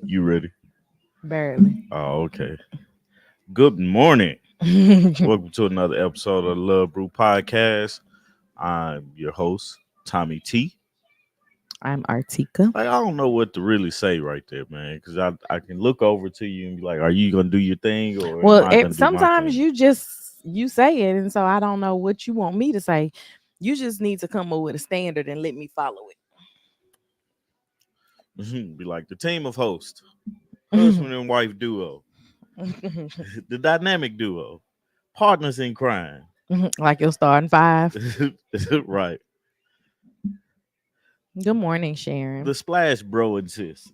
You ready? Barely. Oh, okay. Good morning. I'm Welcome to another episode of the Love Brew Podcast. I'm your host, Tommy T. Artika. Like I don't know what to really say right there, man, because I can look over to you and be like, "Are you gonna do your thing, or am Well, I gonna do my sometimes thing?" you say it, and so I don't know what you want me to say. You just need to come up with a standard and let me follow Be like the team of hosts, it. husband and wife duo, the dynamic duo, partners in crime. Like you're starting five. Right. Good morning, Sharon. The splash bro and sis.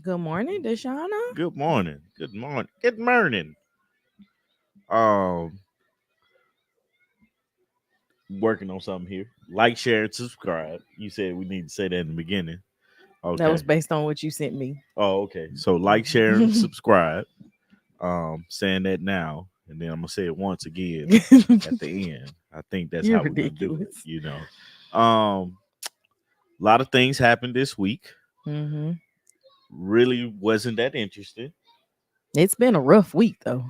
Good morning, Deshauna. Good morning. Good morning. Good morning. Um, working on something here. Like, share, and subscribe. You said we need to say that in the beginning. That was Okay. based on what you sent me. Oh, okay. So like, share, and subscribe. Saying that now, and then I'm gonna say it once again at the end. I think that's You're how we're gonna do it. ridiculous. A lot of things happened this week. hmm Really wasn't that interesting, It's been a rough week, though.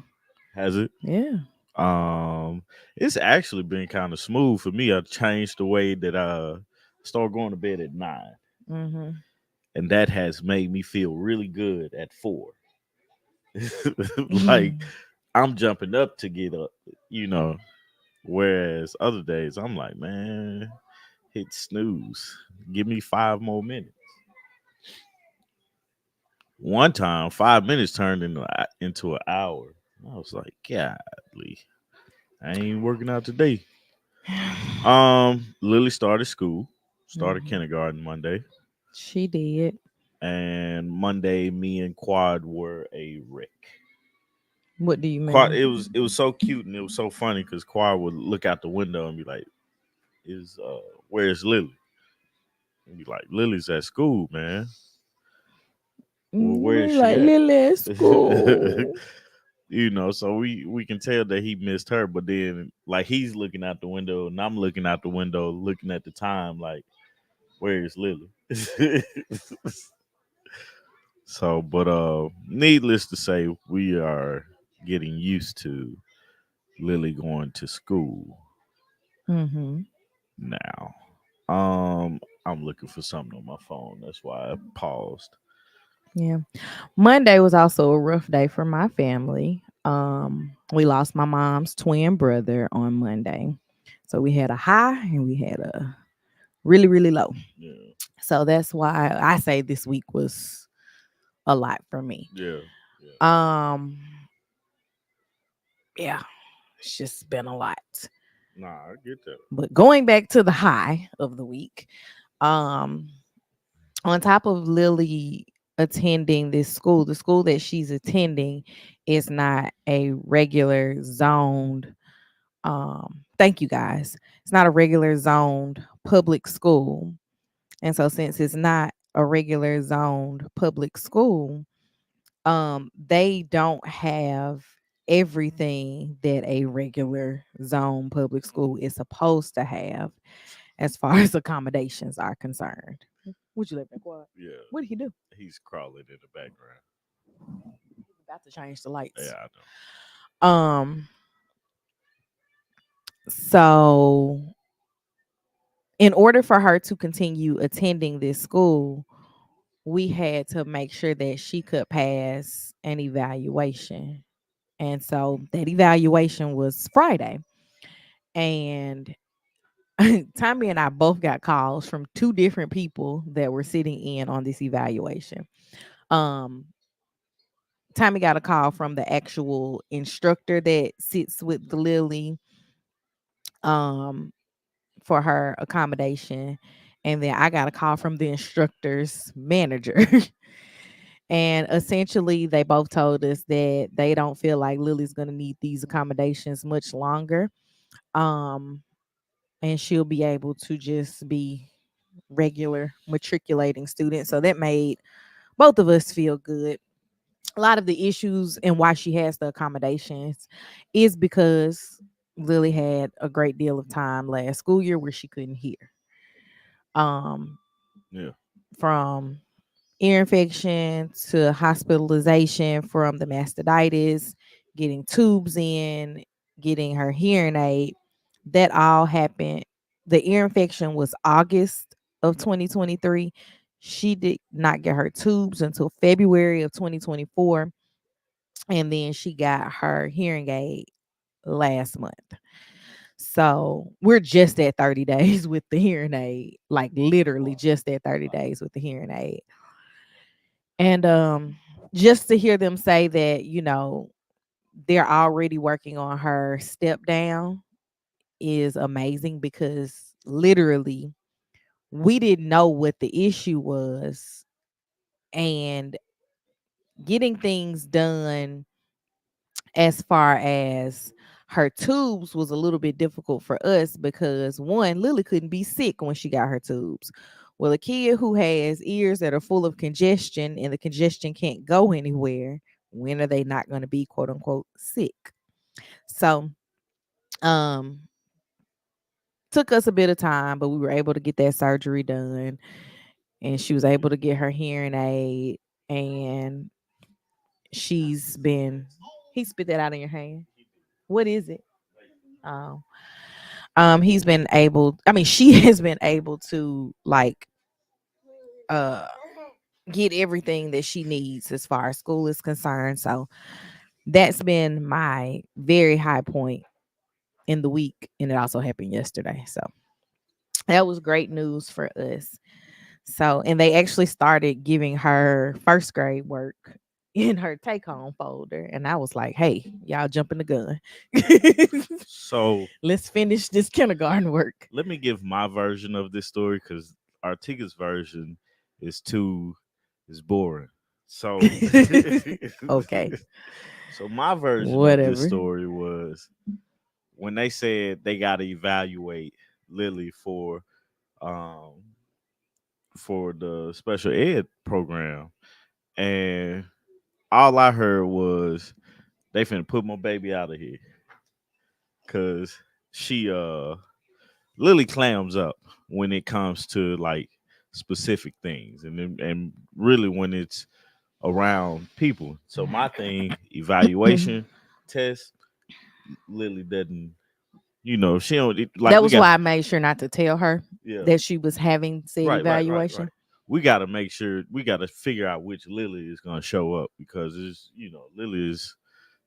has it? Yeah. Um, it's actually been kind of smooth for me. I changed the way that I start going to bed at 9, hmm and that has made me feel really good at 4. Like I'm jumping up to get up, you know. Whereas other days I'm like, man, hit snooze. Give me 5 more minutes. One time, 5 minutes turned into an hour. I was like, golly, I ain't working out today. Lily started school, started Mhm. kindergarten Monday, She did. and Monday me and Quad were a wreck. What do you Quad, mean? it was so cute and it was so funny because Quad would look out the window and be like, "Is where's Lily?" And be like, "Lily's at school, man." Well, where is We she like at? Lily at school. So we can tell that he missed her, but then like he's looking out the window and I'm looking out the window, looking at the time, like, where's Lily? So, but needless to say, we are getting used to Lily going to school hmm now. I'm looking for something on my phone. That's why I paused. Yeah. Monday was also a rough day for my family. We lost my mom's twin brother on Monday. So we had a high and we had a really, really low. Yeah, So that's why I say this week was a lot for me. yeah, yeah. Um, yeah, it's just been a lot. Nah, I get that. But going back to the high of the week, um, on top of Lily attending this school, the school that she's attending is not a regular zoned. Thank you guys. It's not a regular zoned public school. And so since it's not a regular zoned public school, they don't have everything that a regular zone public school is supposed to have as far as accommodations are concerned. Would you let that quiet? Yeah, What did he do? he's crawling in the background. He's about to change the lights. Yeah, I know. Um, so in order for her to continue attending this school, we had to make sure that she could pass an evaluation. And so that evaluation was Friday. And Tommy and I both got calls from two different people that were sitting in on this evaluation. Um, Tommy got a call from the actual instructor that sits with the Lily um, for her accommodation. And then I got a call from the instructor's manager. And essentially, they both told us that they don't feel like Lily's going to need these accommodations much longer. Um, and she'll be able to just be regular matriculating student. So that made both of us feel good. A lot of the issues and why she has the accommodations is because Lily had a great deal of time last school year where she couldn't hear. Um, Yeah. from ear infection to hospitalization from the mastitis, getting tubes in, getting her hearing aid. That all happened. The ear infection was August of 2023. She did not get her tubes until February of 2024. And then she got her hearing aid last month. So we're just at 30 days with the hearing aid, like literally just at 30 days with the hearing aid. And just to hear them say that, they're already working on her step down is amazing because literally we didn't know what the issue was, and getting things done as far as her tubes was a little bit difficult for us because one, Lily couldn't be sick when she got her tubes. Well, a kid who has ears that are full of congestion and the congestion can't go anywhere, when are they not going to be quote unquote sick? So, um, took us a bit of time, but we were able to get that surgery done, and she was able to get her hearing aid, and she's been. He spit that out in your hand. What is it? Oh, he's been able. I mean, she has been able to uh get everything that she needs as far as school is concerned. So that's been my very high point in the week, and it also happened yesterday. So that was great news for us. So, and they actually started giving her first grade work in her take home folder. And I was like, hey, y'all jumping the gun. So Let's finish this kindergarten work. let me give my version of this story because Artiga's version is too is boring. So Okay. so my version of this Whatever. story was when they said they got to evaluate Lily um for the special ed program, and all I heard was they finna put my baby out of here because she Lily clams up when it comes to like specific things, and really when it's around people. So my thing, evaluation, test, Lily doesn't. She don't like That we was got. why I made sure not to tell her Yeah, that she was having said right. evaluation. We got to make sure we got to figure out which Lily is gonna show up because it's Lily is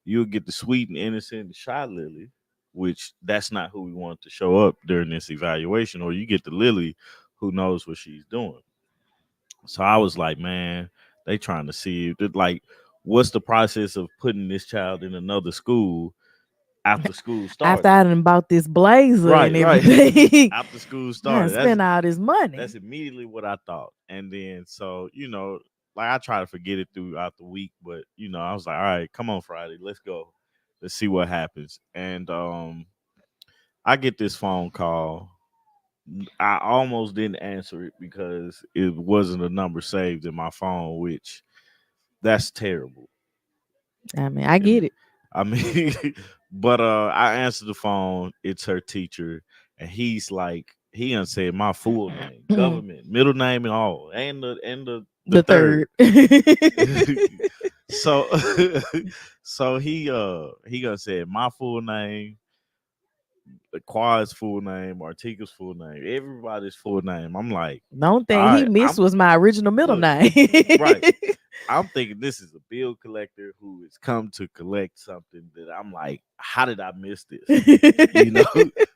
you'll get the sweet and innocent shy Lily, which that's not who we want to show up during this evaluation, or you get the Lily who knows what she's doing. So I was like, man, they trying to see like what's the process of putting this child in another school after school After started. I done bought this blazer and Right. everything, After school I done started. That's spent all this money. that's immediately what I thought. And then so, like I try to forget it throughout the week, but I was like, all right, come on Friday, let's go. Let's see what happens. And I get this phone call. I almost didn't answer it because it wasn't a number saved in my phone, which that's terrible. I mean, I And get it. I mean, but I answered the phone. It's her teacher, and he's like, he done said my full name, government, middle name, and all, and the The third. third. So, so he gonna say my full name, Quad's full name, Artiga's full name, everybody's full name. I'm like, The only all thing he right, missed was my original middle look, name. right. I'm thinking this is a bill collector who has come to collect something that I'm like, how did I miss this? You know,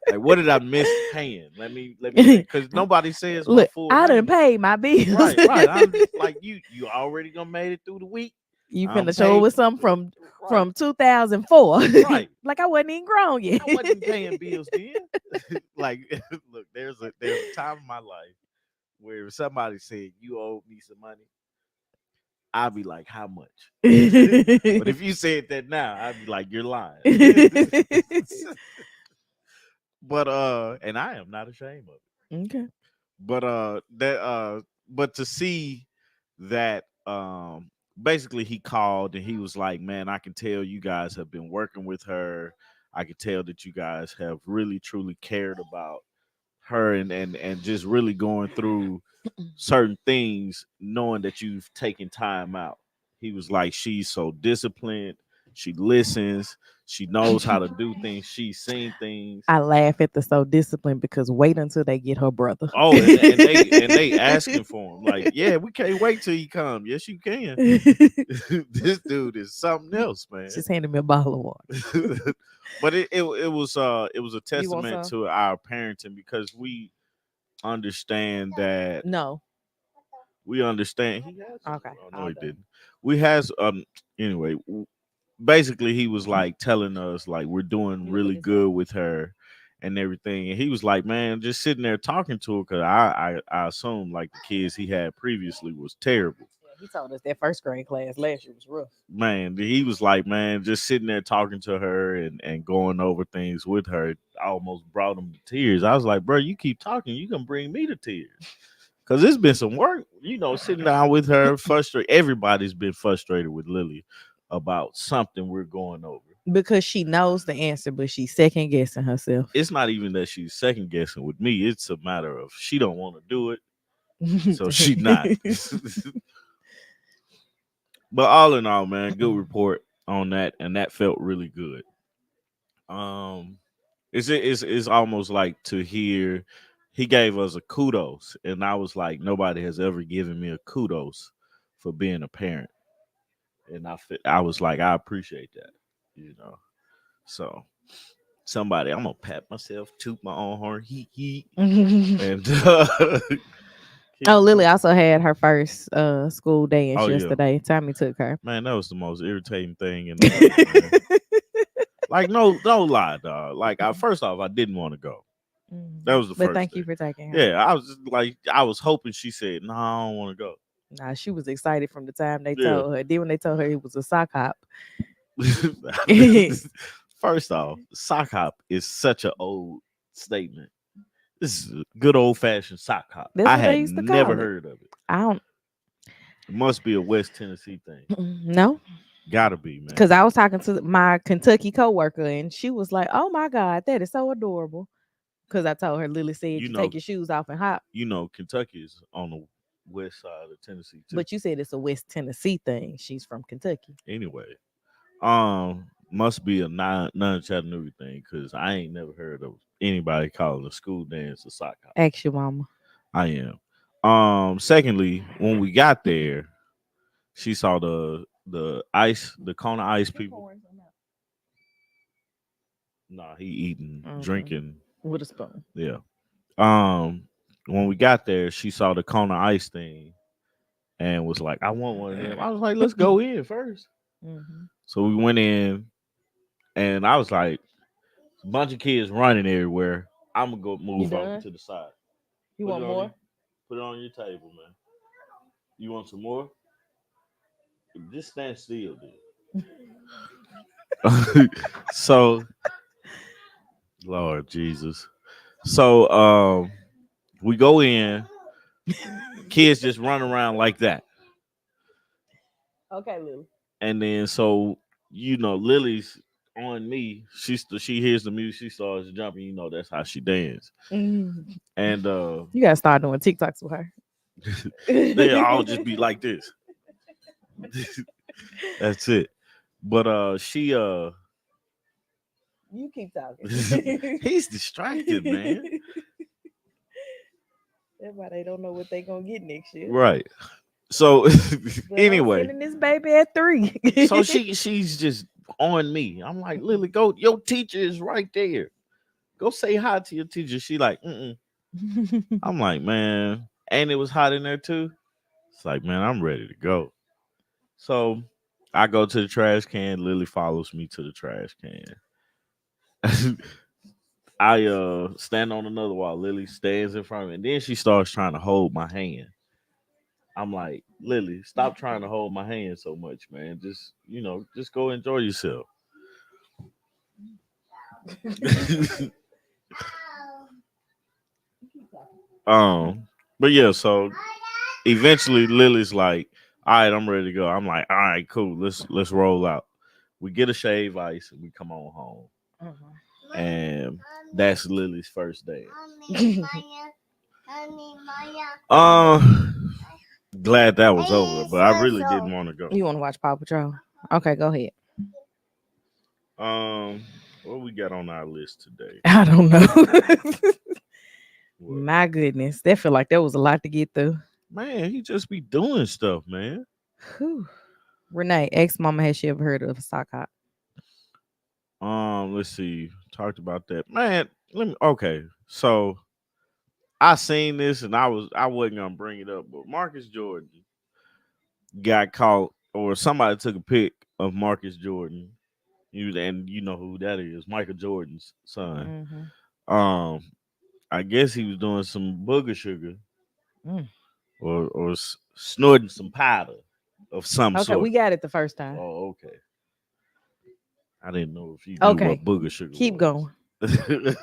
like what did I miss paying? Let me think, because nobody says my Look, full I done name. paid my bills. Right. I'm like, you already gonna made it through the week. You I'm finna show paid. with something from Right, from 2004. right. Like I wasn't even grown yet. I wasn't paying bills then. Like, look, there's a time in my life where if somebody said you owe me some money, I'd be like, how much? But if you said that now, I'd be like, you're lying. But and I am not ashamed of it. Okay. But but to see that basically he called and he was like, man, I can tell you guys have been working with her. I can tell that you guys have really truly cared about her and just really going through certain things, knowing that you've taken time out. He was like, she's so disciplined. She listens. She knows how to do things. She's seen things. I laugh at the so disciplined because wait until they get her brother. Oh, and they asking for him. Like, yeah, we can't wait till he come. Yes, you can. This dude is something else, man. Just handed me a bottle of water. But it was a You want testament some? to our parenting because we understand that No. we understand he has some. Okay. Oh no, All he done. didn't. We has anyway. Basically, he was like telling us like we're doing You can put really this down. good with her and everything, and he was like, man, just sitting there talking to her because I assumed like the kids he had previously was terrible. Yeah, he told us that first grade class last year was rough. Man, he was like, man, just sitting there talking to her and going over things with her, I almost brought him to tears. I was like, bro, you keep talking, you can bring me to tears. Cause it's been some work, sitting down with her, frustrated. Everybody's been frustrated with Lily about something we're going over. Because she knows the answer, but she's second guessing herself. It's not even that she's second guessing with me. It's a matter of she don't want to do it, so she not. But all in all, man, good report on that, and that felt really good. Um, it's almost like to hear he gave us a kudos, and I was like, nobody has ever given me a kudos for being a parent, and I was like, I appreciate that, you know. So somebody, I'm gonna pat myself, toot my own horn, he, and keep Oh, it Lily going. also had her first school dance Oh yeah, yesterday. Tommy took her. man, that was the most irritating thing in the world, man. Like no lie, dog. Like first off, I didn't want to go. That was the But first thank you thing. for taking her. Yeah, I was just like, I was hoping she said, "No, I don't want to go." Nah, she was excited from the time they Yeah. told her. Then when they told her it was a sock hop. First off, sock hop is such an old statement. This is a good old fashioned sock hop. That's I what they had used to never call it. heard of it. I don't It must be a West Tennessee thing. no. Gotta be, man. Because I was talking to my Kentucky coworker and she was like, "Oh my God, that is so adorable." Because I told her Lily said You you know, take your shoes off and hop. Kentucky is on the west side of Tennessee too. But you said it's a West Tennessee thing. She's from Kentucky. Anyway, must be a non Chattanooga thing because I ain't never heard of anybody calling a school dance a sock hop. Ask your mama. I am. Secondly, when we got there, she saw the ice, the Kona ice people. Nah, he eating, drinking. With a spoon. Yeah. Um, when we got there, she saw the Kona ice thing and was like, "I want one of them." I was like, "Let's go in first." So we went in, and I was like, "A bunch of kids running everywhere. I'm gonna go move over to the side." You Put want it more? Put it on your table, man. You want some more? Just stand still, dude. So, Lord Jesus. So, we go in. Kids just run around like that. Okay, Lily. And then so Lily's on me. She hears the music, she starts jumping. That's how she dance. And You gotta start doing TikToks with her. they all just be like this. That's it. But she You keep talking. he's distracted, man. That's why they don't know what they gonna get next year. Right. So But anyway, I'm sending this baby at 3. so she's just on me. I'm like, Lily, go. Your teacher is right there. Go say hi to your teacher. She like, mm. I'm like, man, and it was hot in there too. It's like, man, I'm ready to go. So I go to the trash can. Lily follows me to the trash can. I stand on another wall. Lily stands in front of me, and then she starts trying to hold my hand. I'm like, Lily, stop trying to hold my hand so much, man. Just go enjoy yourself. But yeah, so eventually Lily's like, all right, I'm ready to go. I'm like, all right, cool. Let's roll out. We get a shave ice and we come on home. And that's Lily's first day. Um, glad that was over, but I really didn't want to go. You want to watch Paw Patrol? Okay, go ahead. What we got on our list today? I don't know. What? My goodness, that feel like that was a lot to get through. Man, he just be doing stuff, man. Whew. Renee, ex mama, has she ever heard of a sock hop? Let's see. Talked about that, man. Let me. Okay, so I seen this and I wasn't gonna bring it up, but Marcus Jordan got caught, or somebody took a pic of Marcus Jordan. And you know who that is, Michael Jordan's son. Mm-hmm. Um, I guess he was doing some booger sugar Mm. or snorting some powder of some Okay, sort. we got it the first time. Oh, okay. I didn't know if you knew Okay, what booger sugar keep was. going.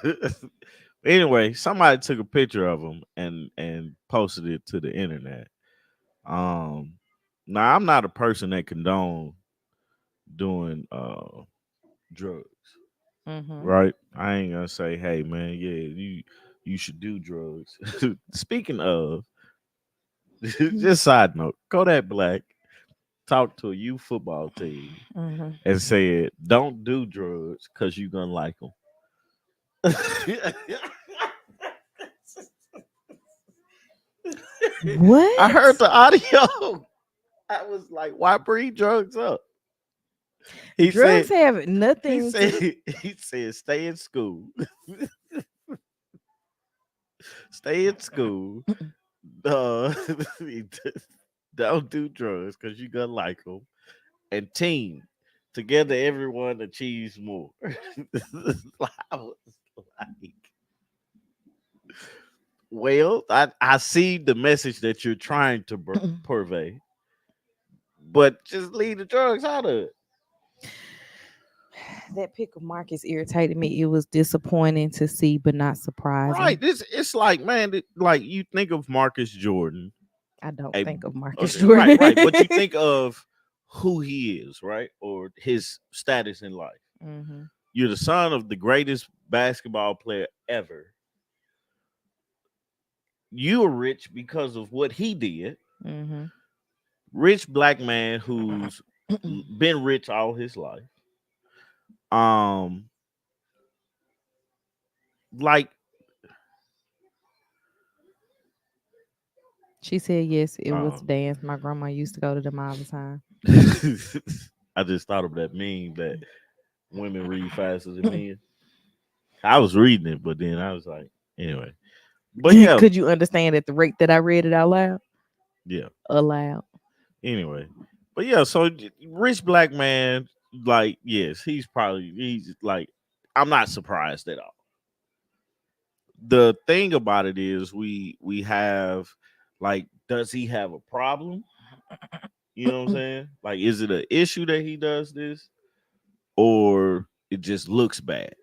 Anyway, somebody took a picture of him and posted it to the internet. Um, now I'm not a person that condone doing drugs, Mm-hmm. right? I ain't gonna say, hey man, yeah, you should do drugs. Speaking of, just side note, Kodak Black talked to a youth football team Mm-hmm. and said, "Don't do drugs because you're gonna like them." I What? heard the audio. I was like, "Why bring drugs up?" He Drugs said, have "He nothing said, to. he said, stay in school, stay in school. Uh, don't do drugs because you're gonna like them. And team together, everyone achieves more." I was like, well, I see the message that you're trying to purvey, but just leave the drugs out of it. That pick of Marcus irritated me. It was disappointing to see, but not Right. surprising. This it's like, man, like you think of Marcus Jordan, I don't a think of Marcus right, Jordan. right, but you think of who he is, right, or his status in life. Mm-hmm. You're the son of the greatest basketball player ever. You are rich because of what he did. Mm-hmm. Rich black man who's been rich all his life. Um, like She said yes, it was uh, a dance. My grandma used to go to them all the time. I just thought of that meme that women read faster than men. I was reading it, but then I was like, anyway. But yeah, Could you understand at the rate that I read it out loud? yeah. Aloud. Anyway, but yeah, so rich black man, like, yes, he's like, I'm not surprised at all. The thing about it is, we have, like, does he have a problem? You know what I'm saying? Like, is it an issue that he does this, or it just looks bad?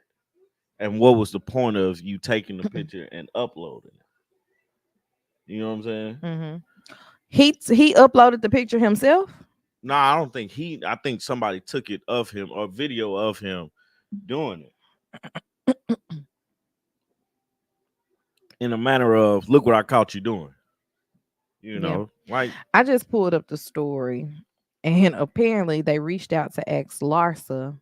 And what was the point of you taking the picture and uploading it? You know what I'm saying? Mm-hmm. He uploaded the picture himself. No, I don't think he. I think somebody took it of him or video of him doing it in a manner of, look what I caught you doing. You Yeah. know, like, I just pulled up the story, and apparently they reached out to ex Larsa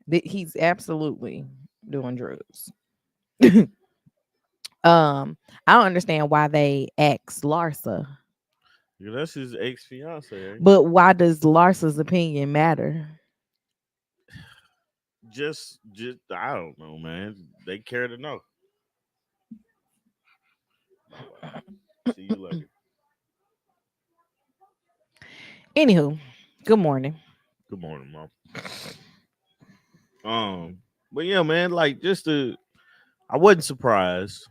that he's absolutely doing drugs. I don't understand why they asked Larsa, yeah, that's his ex fiance. but why does Larsa's opinion matter? Just I don't know, man. They care to know. Bye bye. See you later. Anywho, good morning. Good morning, mom. But yeah, man, like, I wasn't surprised,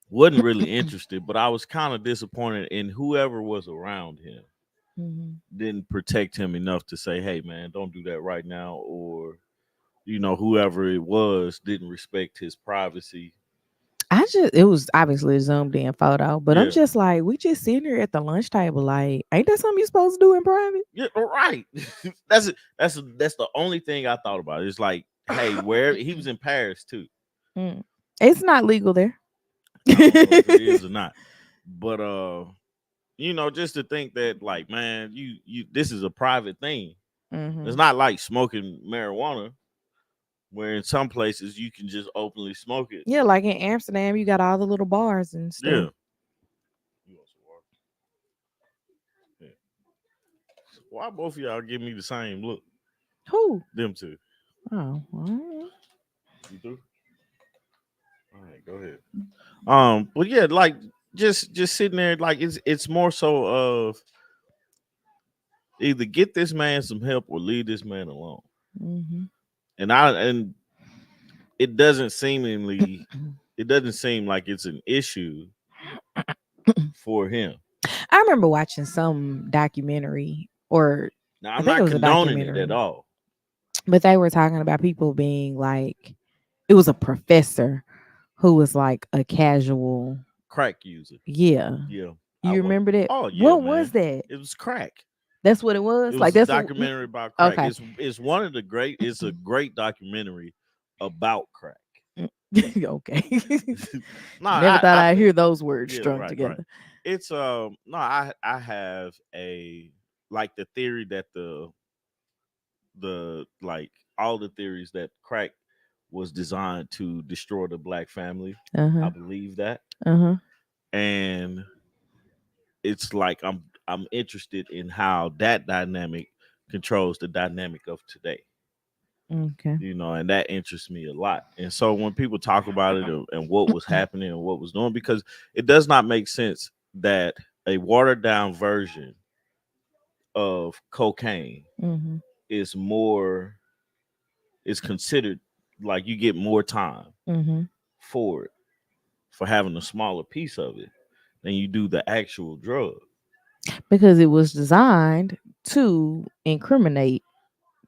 wasn't really interested, but I was kind of disappointed in whoever was around him Mhm. didn't protect him enough to say, hey man, don't do that right now, or whoever it was didn't respect his privacy. It was obviously a zoomed in photo, but I'm Yeah. just like, we just sitting here at the lunch table. Like, ain't that something you supposed to do in private? Yeah, right. That's the only thing I thought about. It's like, hey, where he was in Paris too. Mm. It's not legal there. I don't know if it is or not, but just to think that like, man, you this is a private thing. It's Hmm. not like smoking marijuana, where in some places you can just openly smoke it. Yeah, like in Amsterdam, you got all the little bars and stuff. Yeah. You want some water? Yeah. Why both of y'all give me the same look? Who? Them two. Oh, all right. You through? All right, go ahead. But yeah, like just sitting there, like it's more so of either get this man some help or leave this man alone. Hmm. And it doesn't seemingly it doesn't seem like it's an issue for him. I remember watching some documentary, or Now I I'm think it not was a condoning it at documentary, all. but they were talking about people being like, it was a professor who was like a casual. Crack user. Yeah. Yeah. I You was. remember that? Oh yeah, What was man. that? It was crack. That's what it It was? Like, was a that's what. documentary about crack. Okay. It's one of the great. It's a great documentary about crack. Okay. No, Never thought I I'd think hear those words yeah, strung right, right. together. It's no, I have a like the theory that the like all the theories that crack was designed to destroy the black family. Uh I huh. believe that, Uh huh. and it's like I'm interested in how that dynamic controls the dynamic of today. Okay. And that interests me a lot. And so when people talk about it and what was happening and what was doing, because it does not make sense that a watered down version of cocaine Mm-hmm. is more is considered like you get more time Mm-hmm. for it for having a smaller piece of it than you do the actual drug. Because it was designed to incriminate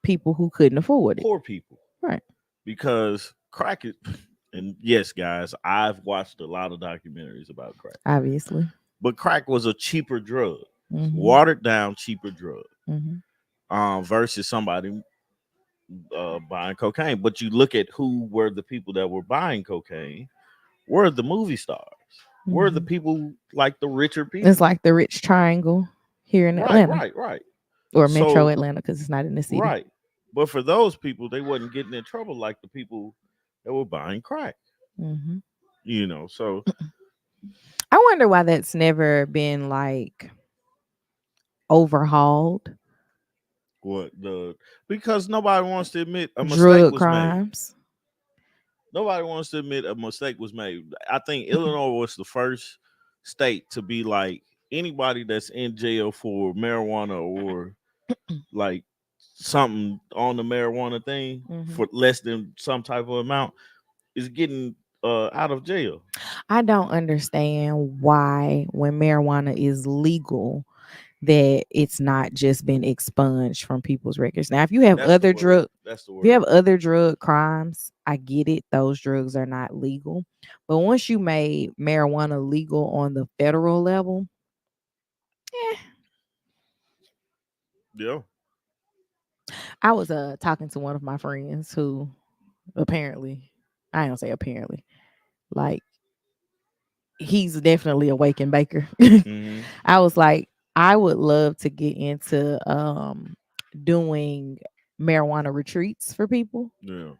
people who couldn't afford it. Poor people. Right. Because crack is and yes, guys, I've watched a lot of documentaries about crack. Obviously. But crack was a cheaper drug. Mm-hmm. Watered down cheaper drug. Mm-hmm. Versus somebody buying cocaine. But you look at who were the people that were buying cocaine, were the movie stars, were the Mm-hmm. people like the richer It's people. like the Rich Triangle here in Right, Atlanta, right, right. or Metro So Atlanta, because it's not in the city. right. But for those people, they wasn't getting in trouble like the people that were buying crack. Mm-hmm. So I wonder why that's never been like overhauled. what the because nobody wants to admit a mistake Drug was made. crimes. Nobody wants to admit a mistake was made. I think Illinois was the first state to be like anybody that's in jail for marijuana or like something on the marijuana thing Mm-hmm. for less than some type of amount is getting out of jail. I don't understand why, when marijuana is legal, that it's not just been expunged from people's records. Now, if you have That's the other word. drug, That's the if you have word. other drug crimes, I get it. Those drugs are not legal. But once you made marijuana legal on the federal level, eh. Yeah. I was talking to one of my friends who apparently, I don't say apparently, like, he's definitely a wake and baker. Mm-hmm. I was like, I would love to get into doing marijuana retreats for people. Yeah.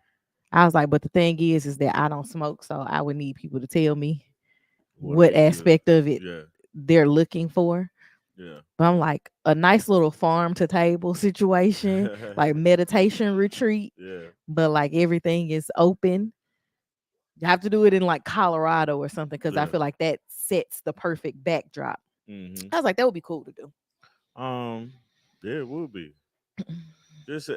I was like, but the thing is that I don't smoke, so I would need people to tell me What what is good? aspect of it Yeah. they're looking for. Yeah. But I'm like, a nice little farm to table situation, like meditation retreat, Yeah. but like everything is open. You have to do it in like Colorado or something, because I Yeah. feel like that sets the perfect backdrop. Mm-hmm. I was like, that would be cool to do. Um. Yeah, it would be.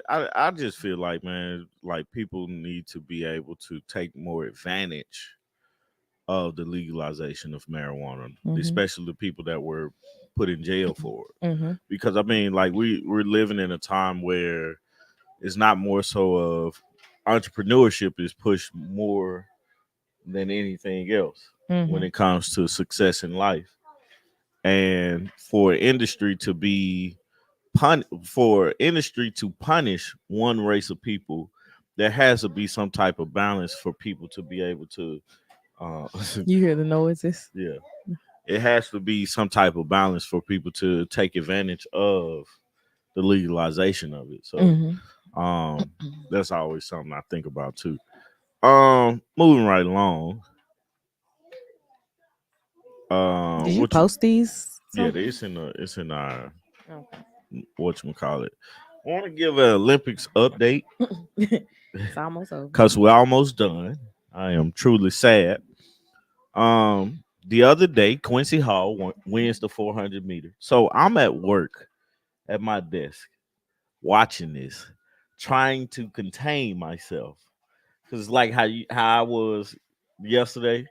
I just feel like, man, like people need to be able to take more advantage of the legalization of marijuana, Mm-hmm. especially the people that were put in jail for it. Mm-hmm. Because I mean, like we're living in a time where it's not more so of entrepreneurship is pushed more than anything else when Mm-hmm. it comes to success in life. And for industry to punish one race of people there has to be some type of balance for people to be able to uh You hear the noises? yeah, it has to be some type of balance for people to take advantage of the legalization of it. So Hmm. um that's always something I think about too. Moving right along. Did you What you post these Yeah, somewhere? it's in our Okay. whatchamacallit. I want to give an Olympics update It's almost over. because we're almost done. I am truly sad. The other day, Quincy Hall wins the 400 meter. So I'm at work at my desk watching this, trying to contain myself. Cause like how I was yesterday,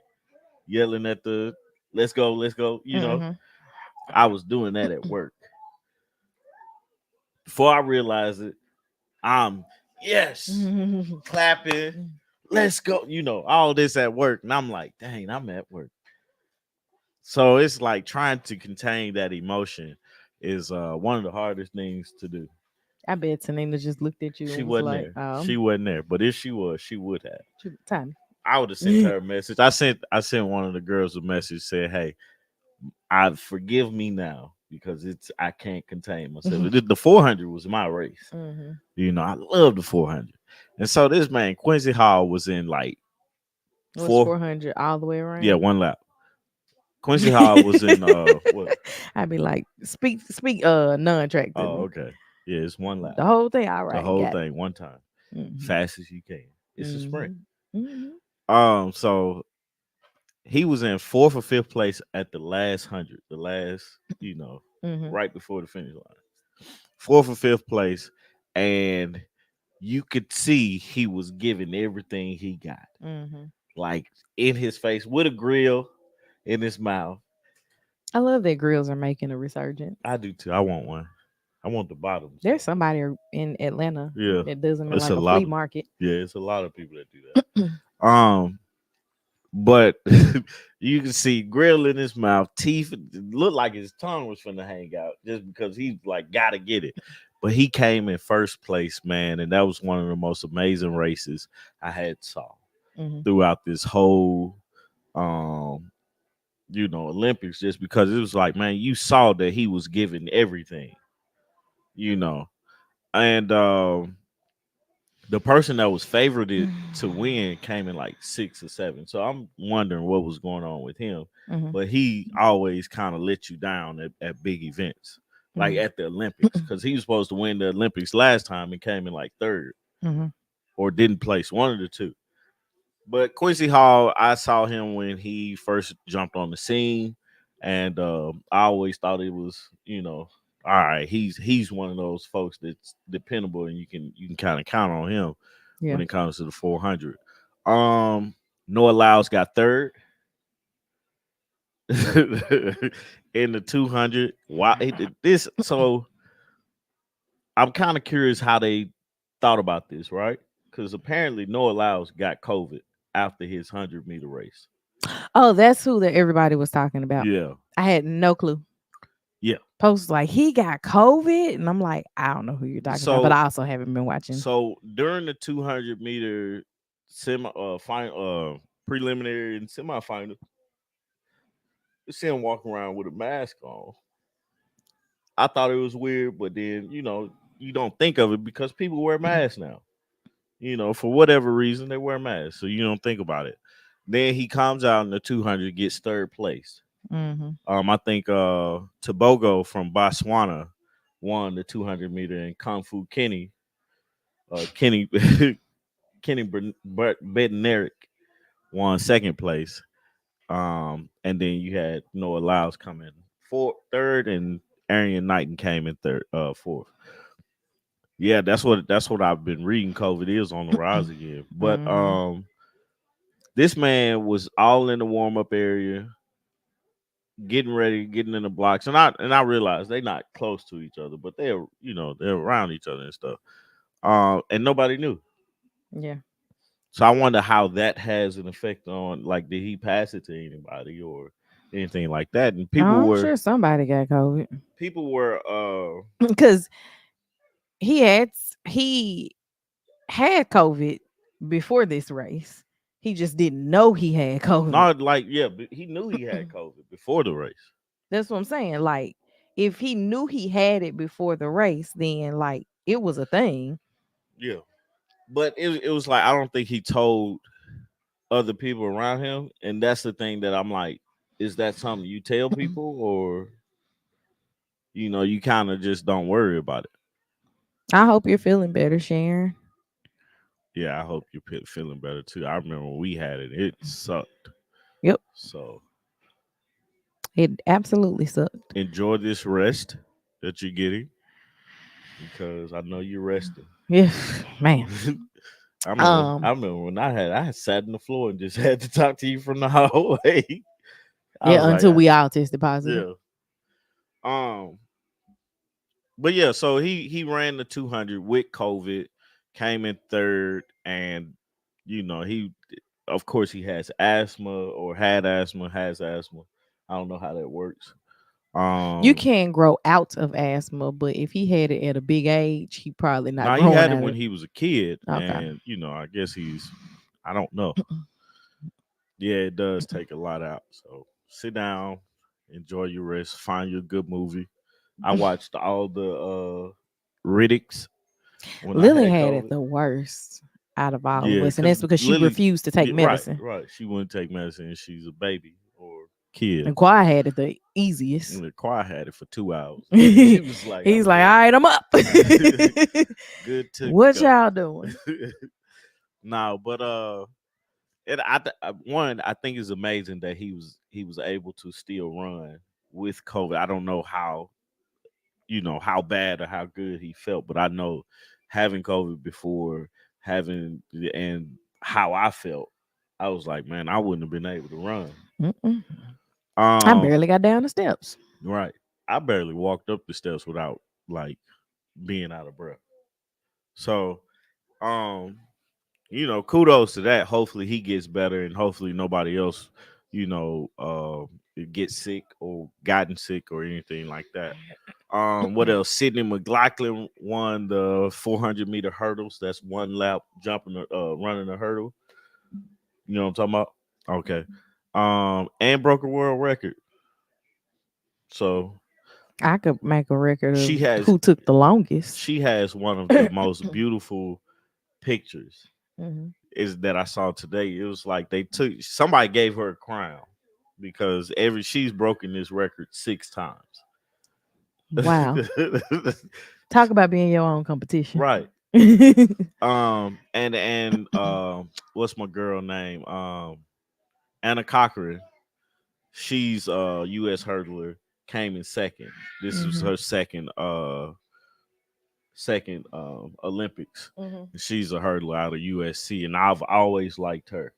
yelling at the let's go. Hmm. I was doing that at work. Before I realized it, I'm yes, clapping, let's go. All this at work. And I'm like, dang, I'm at work. So it's like trying to contain that emotion is one of the hardest things to do. I bet Tanina just looked at you She and was wasn't like, there. She wasn't there. But if she was, she would have. time. I would have sent her a message. I sent one of the girls a message said, "Hey, I forgive me now because I can't contain myself. Hmm. The 400 was my race. Hmm. I love the 400." And so this man Quincy Hall was in like What's four, 400 all the way yeah, around? one lap. Quincy Hall was in what? I'd be like, speak non-attractive. Oh, okay. Yeah, it's one lap. The whole thing, all The right, whole got it. thing one time. Hmm. Fast as you can. It's a sprint. Hmm. Hmm. So he was in fourth or fifth place at the last hundred, the last, Hmm. right before the finish line. Fourth or fifth place, and you could see he was giving everything he got, Hmm. like in his face with a grill in his mouth. I love that grills are making a resurgence. I do too. I want one. I want the bottoms There's though. somebody in Atlanta Yeah, that does them in it's like a a lot flea of market. yeah, it's a lot of people that do that. But you can see grill in his mouth, teeth. It looked like his tongue was finna hang out just because he like gotta get it. But he came in first place, man, and that was one of the most amazing races I had saw Hmm. throughout this whole Olympics. Just because it was like, man, you saw that he was giving everything, you know, and the person that was favored to win came in like six or seven. So I'm wondering what was going on with him. Hmm. But he always kind of let you down at big events, like Hmm. at the Olympics, because he was supposed to win the Olympics last time and came in like third Hmm. or didn't place, one of the two. But Quincy Hall, I saw him when he first jumped on the scene, and I always thought it was, all right, he's one of those folks that's dependable, and you can kind of count on him Yeah. when it comes to the 400. Um, Noah Lyles got third in the 200. Why he did this? So I'm kind of curious how they thought about this, right? Because apparently Noah Lyles got COVID after his 100-meter race. Oh, that's who that everybody was talking about. Yeah, I had no clue. yeah. Post like he got COVID, and I'm like, I don't know who you're talking about, but So I also haven't been watching. so during the 200-meter semi final preliminary and semifinal, you see him walking around with a mask on. I thought it was weird, but then you don't think of it because people wear masks now. For whatever reason they wear masks, so you don't think about it. Then he comes out in the 200, gets third place. Hmm. I think Tobago from Botswana won the 200-meter, and Kung Fu Kenny Kenny Bednarek won second place. And then you had Noah Lyles coming third, and Arian Knighton came in fourth. Yeah, that's what I've been reading. COVID is on the rise again, but Hmm. this man was all in the warm up area, getting ready, getting in the blocks, and I realized they're not close to each other, but they're around each other and stuff. And nobody knew. Yeah. So I wonder how that has an effect on, like, did he pass it to anybody or anything like that? And people I'm were sure somebody got COVID people were because he had he had COVID before this race. He just didn't know he had COVID. Not like yeah, but he knew he had COVID before the race. That's what I'm saying. Like, if he knew he had it before the race, then like it was a thing. Yeah, but it was like I don't think he told other people around him, and that's the thing that I'm like, is that something you tell people, or you kind of just don't worry about it? I hope you're feeling better, Sharon. Yeah, I hope you're feeling better too. I remember when we had it; it sucked. Yep, So it absolutely sucked. enjoy this rest that you're getting because I know you're resting. Yeah, man. I Um, remember when I had sat on the floor and just had to talk to you from the hallway. I was yeah, like, until we all tested positive. yeah. Um, but yeah, so he ran the 200 with COVID, came in third, and he of course he has asthma or had asthma, has asthma. I don't know how that works. You Um, can grow out of asthma, but if he had it at a big age, he probably not Now he growing had it out of when it. he was a kid, Okay. and I guess I don't know. Yeah, it does take a lot out. So sit down, enjoy your rest, find you a good movie. I watched all the Riddicks when I Lily had had it COVID. the worst out of all of Yeah, us, and because that's because she Lily, refused to take yeah, right, medicine. right. She wouldn't take medicine. And she's a baby or kid. And Quad had it the easiest. And the choir had it for 2 hours. He was like, He's "I'm like, all ready, right, I'm up. good to What go." y'all doing? No, but one, I think it's amazing that he was able to still run with COVID. I don't know how bad or how good he felt, but I know having COVID before, and how I felt, I was like, man, I wouldn't have been able to run. Mm-mm. I Um, barely got down the steps. right. I barely walked up the steps without like being out of breath. So, um, kudos to that. Hopefully he gets better, and hopefully nobody else, gets sick or gotten sick or anything like that. What else? Sydney McLaughlin won the 400-meter hurdles. That's one lap jumping, running a hurdle. You know what I'm talking about? Okay. And broke a world record. So I could make a record she of has who took the longest. she has one of the most beautiful pictures Mhm. is that I saw today. It was like somebody gave her a crown because she's broken this record 6 times. Wow. Talk about being your own competition. Right. And what's my girl name? Anna Cochran. She's a US hurdler, came in second. This was Mhm. her second Olympics. Mhm. She's a hurdler out of USC, and I've always liked her.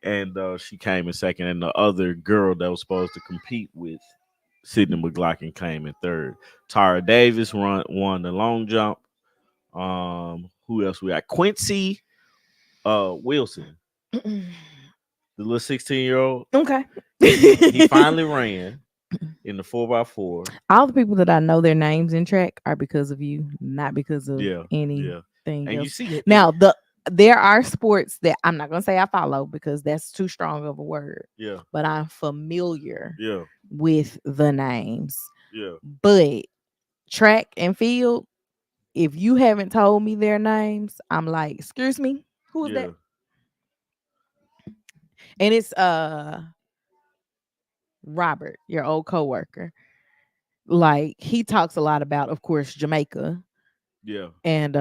And she came in second, and the other girl that was supposed to compete with Sydney McLaughlin came in third. Tara Davis won the long jump. Who else we got? Quincy Wilson, the little 16-year-old. Okay. He finally ran in the 4x4. All the people that I know their names in track are because of you, not because of Yeah, yeah. anything And you else. see it. Now, there are sports that I'm not gonna say I follow because that's too strong of a word, Yeah, but I'm familiar yeah, with the names. yeah, But track and field, if you haven't told me their names, I'm like, excuse me, who is yeah, that? And it's Robert, your old coworker. Like he talks a lot about, of course, Jamaica. yeah, And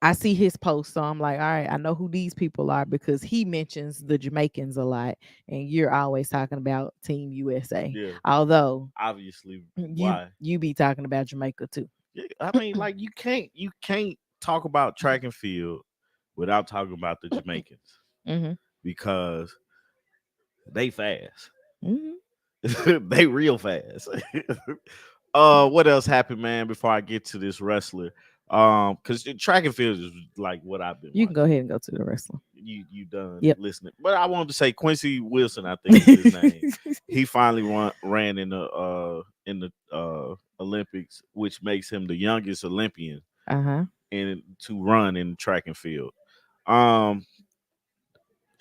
I see his posts, so I'm like, all right, I know who these people are because he mentions the Jamaicans a lot, and you're always talking about Team USA. yeah. Although Obviously, you why? you be talking about Jamaica too. Yeah, I mean, like you can't talk about track and field without talking about the Jamaicans Hmm. because they fast. Hmm. They real fast. What else happened, man? Before I get to this wrestler, because track and field is like what I've been You can watching. go ahead and go to the wrestler. You done Yep. listening, but I wanted to say Quincy Wilson. I think is his name. He finally ran in the Olympics, which makes him the youngest Olympian. Uh-huh. in to run in track and field. Um,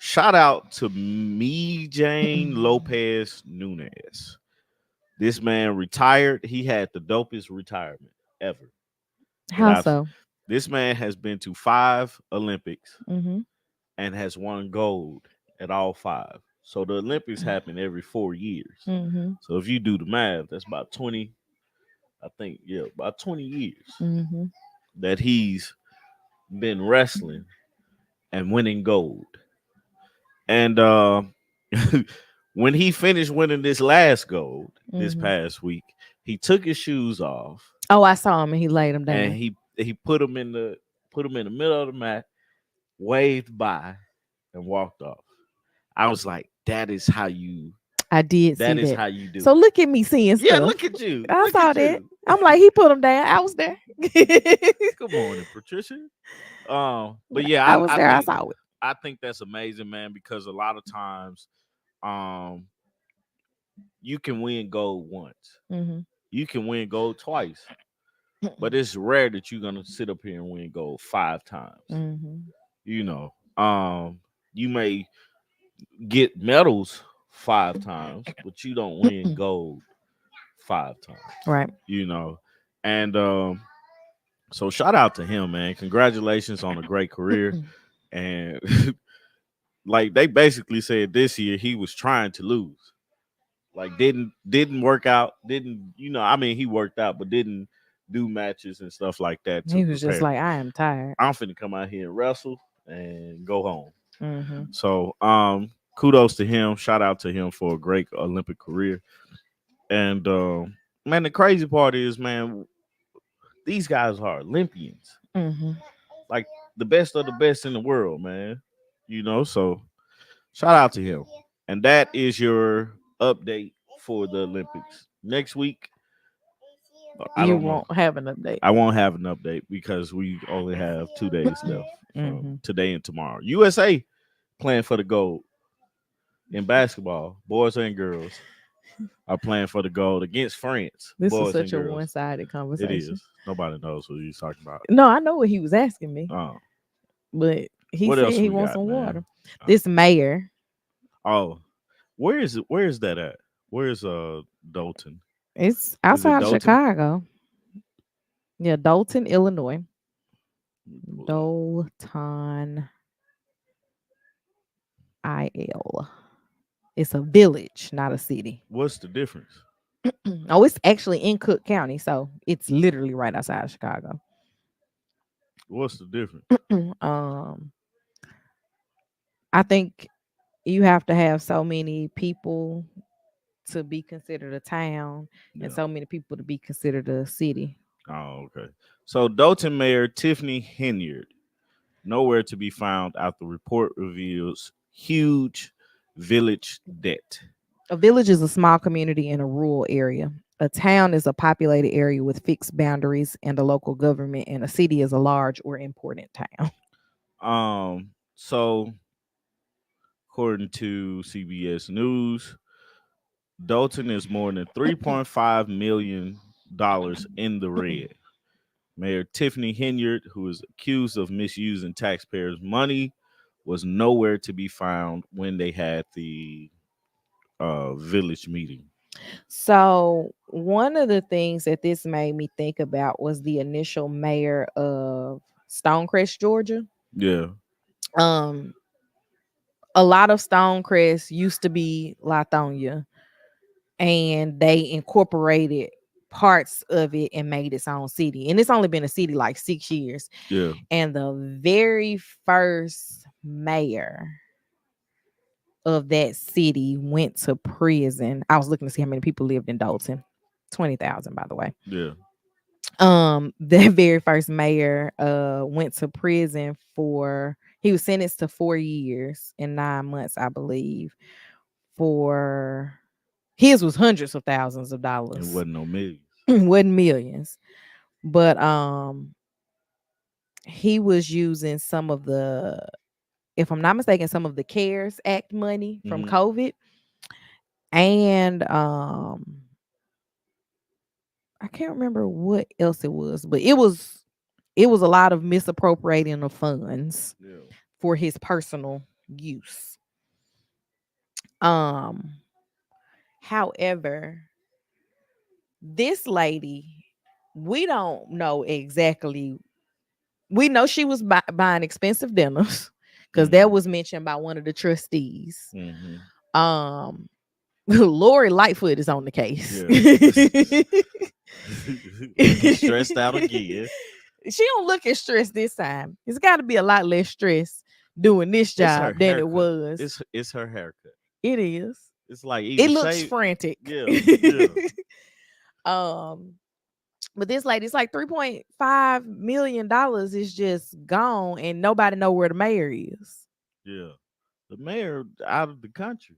Shout out to me, Jane Lopez Nunez. This man retired. He had the dopest retirement ever that How I've. so? This man has been to 5 Olympics Mm-hmm. and has won gold at all 5. So the Olympics happen every 4 years. Mm-hmm. So if you do the math, that's about 20. I think about 20 years Mm-hmm. that he's been wrestling and winning gold. And when he finished winning this last gold this Mm-hmm. past week, he took his shoes off Oh, I saw him and he laid him and down. he put them in the middle of the mat, waved by, and walked off. I was like, I did see that is that. how you do So it. look at me seeing Yeah, stuff. look at you. I Look saw at that. you. I'm like, he put him down. I was there. Good morning, Patricia. But yeah, I was there. I saw it. I think that's amazing, man, because a lot of times um you can win gold once. Mm-hmm. You can win gold twice. But it's rare that you're gonna sit up here and win gold 5 times. Mm-hmm. You know, you may get medals 5 times, but you don't win gold 5 times. Right. You know, and so shout out to him, man. Congratulations on a great career. And like they basically said this year he was trying to lose. Like didn't work out, didn't I mean he worked out, but didn't do matches and stuff like that to He was just prepare. like, I am tired. I'm finna come out here and wrestle and go home. Mm-hmm. So kudos to him. Shout out to him for a great Olympic career. And man, the crazy part is, man, these guys are Olympians. Mm-hmm. Like the best of the best in the world, man. So shout out to him. And that is your update for the Olympics. Next week, I You don't know. won't have an update. I won't have an update because we only have 2 days left from Mm-hmm. today and tomorrow. USA playing for the gold in basketball, boys and girls are playing for the gold against France, This was boys and such a girls. one-sided It conversation. is. Nobody knows what he's talking about. No, I know what he was asking me, Oh, but he what said else he we wants got, some man? water. This mayor, Oh, where is it? Where is that at? Where's Dalton? it's Is it outside of Dalton? Chicago. Yeah, Dalton, Illinois. Let me pull it up. Dalton, IL. It's a village, not a city. What's the difference? Oh, it's actually in Cook County, so it's literally right outside of Chicago. What's the difference? um, I think you have to have so many people to be considered a town, and Yeah. so many people to be considered a city. Oh, okay. So Dalton Mayor Tiffany Henyard nowhere to be found after report reveals huge village debt. A village is a small community in a rural area. A town is a populated area with fixed boundaries and a local government, and a city is a large or important town. So according to CBS News, Dalton is more than $3.5 million in the red. Mayor Tiffany Henyard, who is accused of misusing taxpayers' money, was nowhere to be found when they had the village meeting. So, one of the things that this made me think about was the initial mayor of Stonecrest, Georgia. Yeah, Um, a lot of Stonecrest used to be Lithonia, and they incorporated parts of it and made its own city. And it's only been a city like 6 years. yeah, And the very first mayor of that city went to prison. I was looking to see how many people lived in Dalton. 20,000, by the way. yeah. The very first mayor went to prison for, he was sentenced to 4 years and 9 months, I believe, for, his was hundreds of thousands of It dollars. wasn't no millions. Wasn't millions. But he was using some of the, if I'm not mistaken, some of the CARES Act money from Mhm. COVID. And I can't remember what else it was, but it was it was a lot of misappropriating of funds Yeah. for his personal use. Um, However, this lady, we don't know exactly. We know she was buying expensive dinners because that Mm-hmm. was mentioned by one of the trustees. Mm-hmm. Um, Lori Lightfoot is on the case. Yeah. Looking stressed out again. She don't look as stressed this time. It's got to be a lot less stress doing this It's her job than it haircut. was. It's her haircut. It is. It's like It either looks shave. frantic. Yeah. Yeah. um, but this lady's like $3.5 million is just gone, and nobody know where the mayor is. Yeah. The mayor out of the country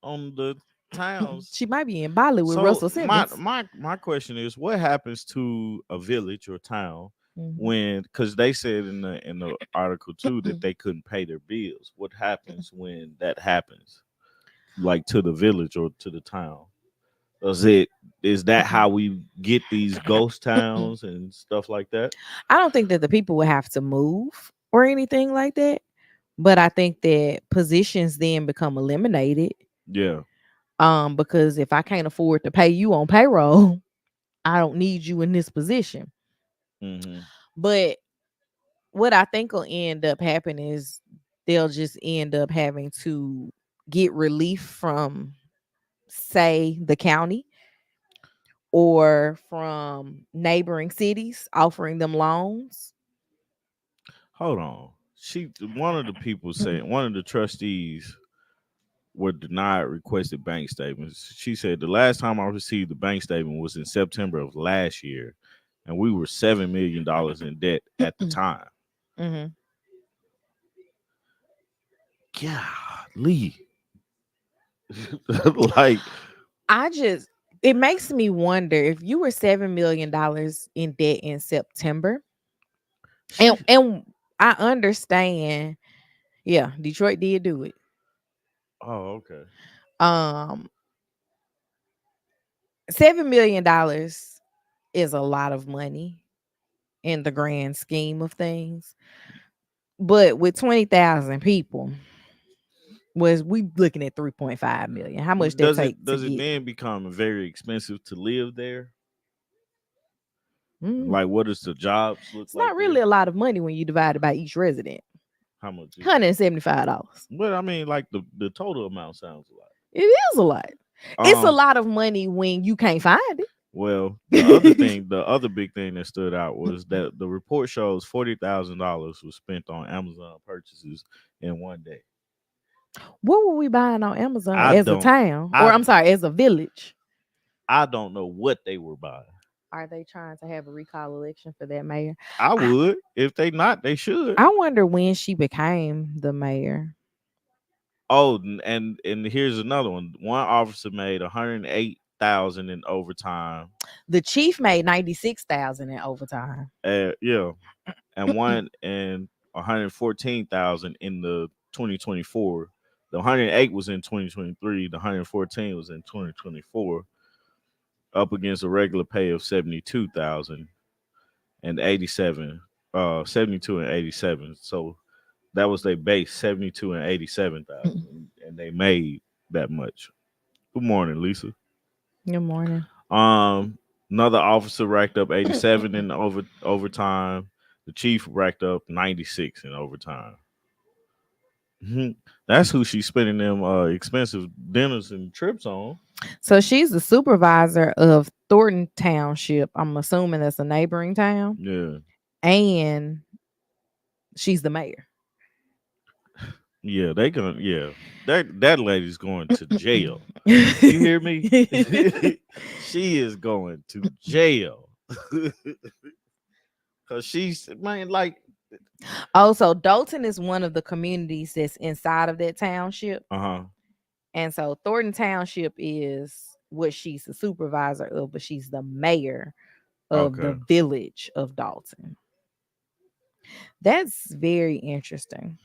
on the towns. She might be in Bali with So Russell Simmons. my question is, what happens to a village or town Mhm. when, because they said in the article too that they couldn't pay their bills. What happens when that happens, like to the village or to the town? Does it is that how we get these ghost towns and stuff like that? I don't think that the people would have to move or anything like that, but I think that positions then become eliminated. Yeah. Because if I can't afford to pay you on payroll, I don't need you in this position. Mm-hmm. But what I think will end up happening is they'll just end up having to get relief from, say, the county or from neighboring cities offering them loans. Hold on. One of the people saying, one of the trustees were denied requested bank statements. She said the last time I received the bank statement was in September of last year, and we were $7 million in debt at the time. Mhm. Golly. Like I just It makes me wonder if you were $7 million in debt in September, she and I understand. Yeah, Detroit did do it. oh, okay. Um, $7 million is a lot of money in the grand scheme of things, but with 20,000 people, was we looking at 3.5 million? How much that take to Does it get? then become very expensive to live there? Mm, Like what does the jobs look it's like not really there? a lot of money when you divide it by each resident. How much is $175. But I mean like the total amount sounds It is a lot. a lot. It's a lot of money when you can't find Well, it. the other big thing that stood out was that the report shows $40,000 was spent on Amazon purchases in one day. What were we buying on Amazon I as a don't, town? Or I, I'm sorry, as a village? I don't know what they were buying. Are they trying to have a recall election for that mayor? I I, would if they not, they should. I wonder when she became the mayor. Oh, and here's another one. One officer made 108,000 in overtime. The chief made 96,000 in overtime. Yeah, and one and 114,000 in the 2024. The 108 was in 2023. The 114 was in 2024. Up against a regular pay of 72,000 and 87. 72 and 87. So that was their base, 72 and 87,000, and they made that much. Good morning, Lisa. Good morning. Um, Another officer racked up 87 in overtime. The chief racked up 96 in overtime. Mhm. That's who she's spending them expensive dinners and trips on. So she's the supervisor of Thornton Township. I'm assuming that's a neighboring town. Yeah, And she's the mayor. yeah, they gonna yeah. That lady's going to jail. You hear me? She is going to jail because she's man like Also, Dalton is one of the communities that's inside of that township. uh-huh. And so Thornton Township is what she's the supervisor of, but she's the mayor of the Okay. village of Dalton. That's very interesting.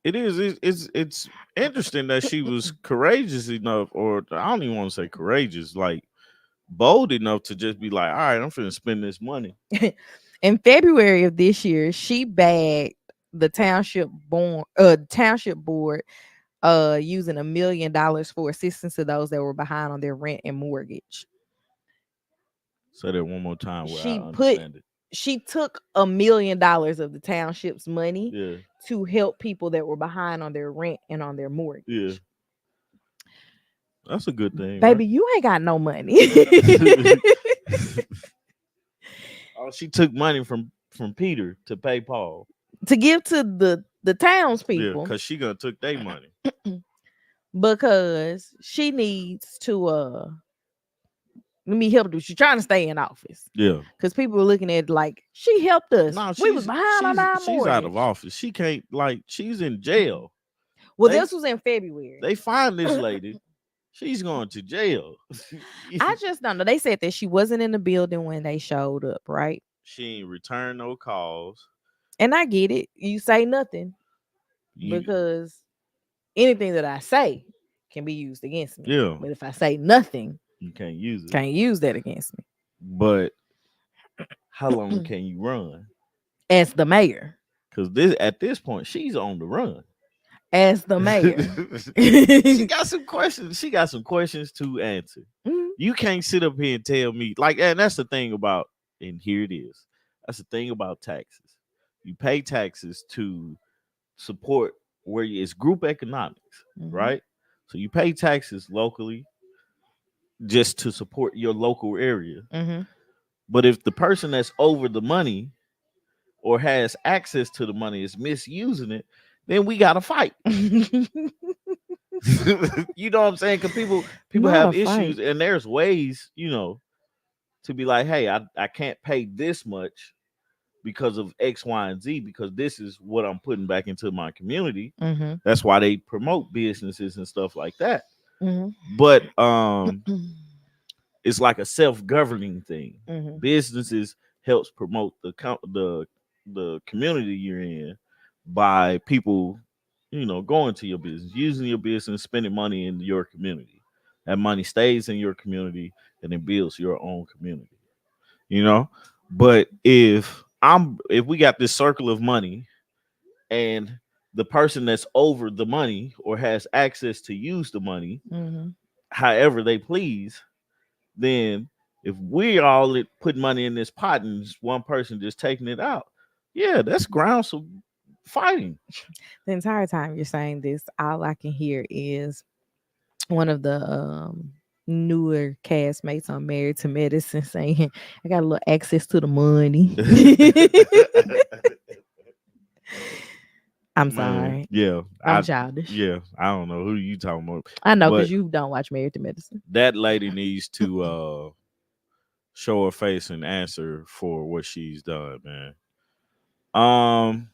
It is. It's interesting that she was courageous enough, or I don't even want to say courageous, like bold enough to just be like, all right, I'm finna spend this money. In February of this year, she bagged the township board using $1 million for assistance to those that were behind on their rent and mortgage. Say that one more time where I She put understand it. she took $1 million of the township's money Yeah, to help people that were behind on their rent and on their yeah. mortgage. That's a good thing, right? Baby, you ain't got no money Oh, she took money from Peter to pay Paul. to give to the Yeah, townspeople cause she gonna took their money. because she needs to let me help you. She's trying to stay in office. Yeah. Because people were looking at it like she helped us. No, We was behind on our she's out of mortgage. office. She can't she's in jail. Well, They this was in February. they find this lady. She's going to jail. I just don't know. They said that she wasn't in the building when they showed up, right? She ain't returned no calls. And I get it. You say nothing You, because anything that I say can be used against me. yeah, But if I say nothing, you can't use it. can't use that against me. But how long can you run? As the mayor. Because at this point, she's on the run. As the mayor. She got some questions. She got some questions to answer. Mhm. You can't sit up here and tell me and that's the thing about, and here it is. That's the thing about taxes. You pay taxes to support where it's group economics, right? So you pay taxes locally just to support your local area. Mm-hmm. But if the person that's over the money or has access to the money is misusing it, then we gotta fight. You know what I'm saying? Because people Not have a issues, fight. and there's ways, to be like, hey, I can't pay this much because of X, Y, and Z, because this is what I'm putting back into my community. Mm-hmm. That's why they promote businesses and stuff like that. Mm-hmm. But it's like a self-governing thing. Mm-hmm. Businesses helps promote the community you're in by people, going to your business, using your business, spending money in your community. That money stays in your community and it builds your own community. You know, but if we got this circle of money and the person that's over the money or has access to use the money Mm-hmm. however they please, then if we all put money in this pot and just one person just taking it out, yeah, that's grounds for fighting. The entire time you're saying this, all I can hear is one of the newer castmates on Married to Medicine saying, I got a little access to the money. I'm Man, sorry. yeah, I'm childish. I don't know who you talking about, I know but because you don't watch Married to Medicine. that lady needs to show her face and answer for what she's done, man. Um,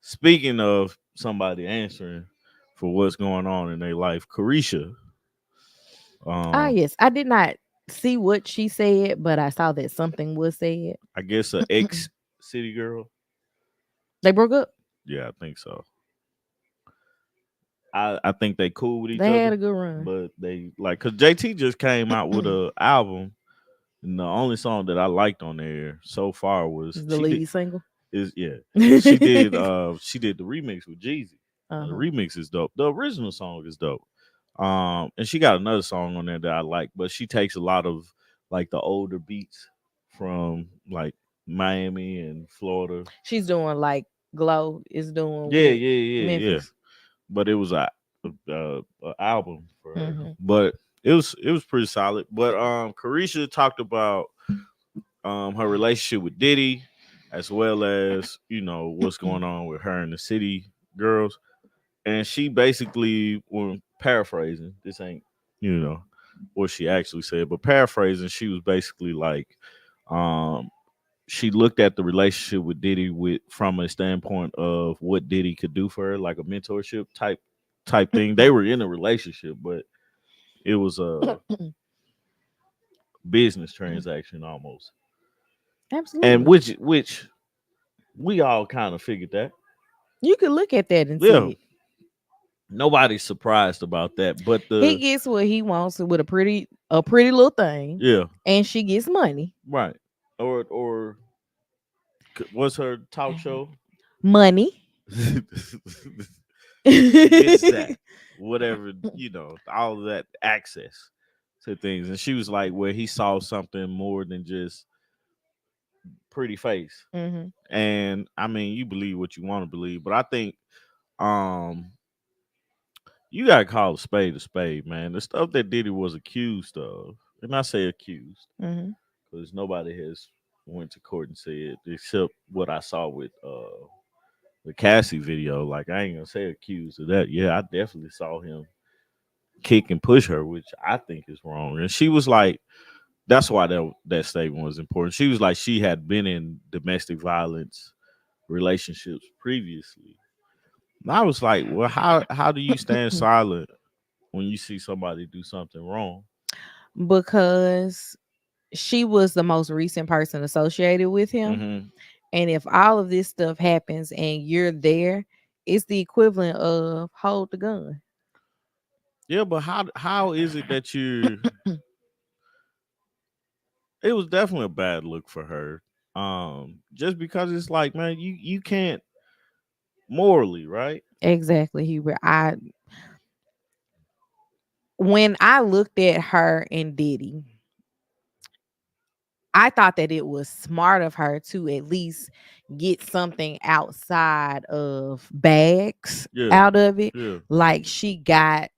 Speaking of somebody answering for what's going on in their life, Carisha. Ah, yes. I did not see what she said, but I saw that something was said. I guess an ex city girl. They broke up. Yeah, I think so. I think they cool with each They had other, a good run. but they because JT just came out with a album, and the only song that I liked on there so far was The lead single. she did she did the remix with Jeezy. The Uh-huh. remix is dope. The original song is dope. And she got another song on there that I like, but she takes a lot of like the older beats from like Miami and Florida. She's doing like Glow is doing Yeah, with yeah. Memphis. But it was a album for her. Mhm. But it was pretty solid. But Carisha talked about her relationship with Diddy, as well as what's going on with her and the city girls. And she basically, when paraphrasing, this ain't what she actually said, but paraphrasing, she was basically like, she looked at the relationship with Diddy from a standpoint of what Diddy could do for her, like a mentorship type thing. They were in a relationship, but it was a business transaction almost. Absolutely. And which we all kind of figured that. You could look at that and Yeah. see it. Nobody's surprised about that, but He gets what he wants with a pretty little thing. yeah, And she gets money. right. Or What's her talk show? Money. She gets that, whatever, all of that access to things. And she was like, where he saw something more than just pretty face. Hmm. And I mean, you believe what you want to believe, but I think um you gotta call a spade, man. The stuff that Diddy was accused of, and I say accused Hmm. because nobody has went to court and said except what I saw with the Cassie video. Like I ain't gonna say accused of that. Yeah, I definitely saw him kick and push her, which I think is wrong. And she was like, that's why that statement was important. She was like, she had been in domestic violence relationships previously. And I was like, well, how do you stand silent when you see somebody do something wrong? Because she was the most recent person associated with him. Hmm. And if all of this stuff happens and you're there, it's the equivalent of hold the gun. Yeah, but how is it that you? It was definitely a bad look for her. Just because it's like, man, you can't morally, right? Exactly, Hubert. When I looked at her and Diddy, I thought that it was smart of her to at least get something outside of bags Yeah, out of it. yeah. Like she got